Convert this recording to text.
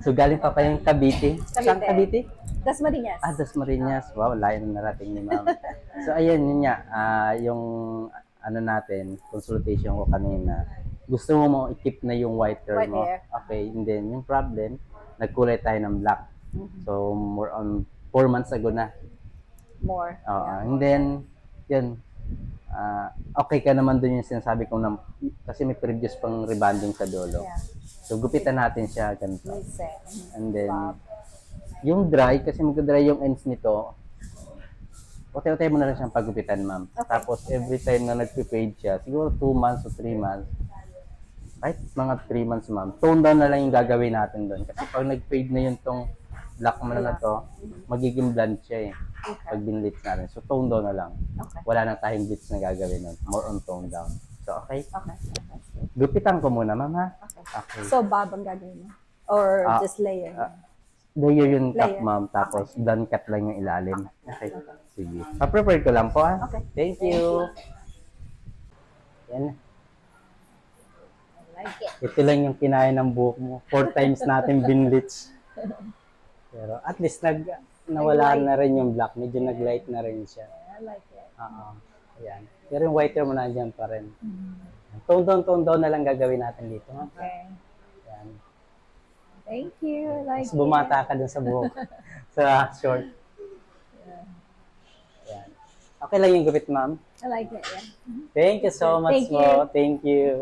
So, galing pa yung Cavite. Saan Cavite? Dasmariñas. Dasmariñas. Wow, layo na narating ni ma'am. So, ayun, yun nga. Yung ano natin, consultation ko kanina. Gusto mo i-keep na yung white hair mo. Okay, and then yung problem, nagkulay tayo ng black. So, more on 4 months ago na. More. And then, yun, okay ka naman dun yung sinasabi ko na, kasi may previous pang rebonding sa dulo. So, gupitan natin siya ganito. And then, yung dry, kasi mag-dry yung ends nito, okay mo na lang siyang pagupitan, ma'am. Tapos, every time na nag-fade siya, siguro 2 months o 3 months, kahit mga 3 months, ma'am, tone down na lang yung gagawin natin doon. Kasi pag nag-fade na yung tong black mo na to, magiging blonde siya eh. Pag binlitz natin. So, tone down na lang. Wala nang tayong blitz na gagawin nun. More on tone down. So, okay? Gupitan ko muna, ma'am, ha? Okay. So, bob ang gagawin mo? Or just layer? Layer yung top, ma'am. Tapos, done cut lang yung ilalim. Okay. Sige. Pa-prepare ko lang po, ha? Okay. Thank you. Yan. Ito lang yung kinaya ng buhok mo. 4 times natin binlitz. Pero at least nawala na rin yung black. Medyo nag-light na rin siya. I like it. Ayan. Pero yung white hair mo nandiyan pa rin. Tone down na lang gagawin natin dito. Okay. Ayan. Thank you. Like Mas bumata ka dun sa buhok. Sa short. Ayan. Okay lang yung gupit, ma'am? I like it, yeah. Thank you so much po. Thank you.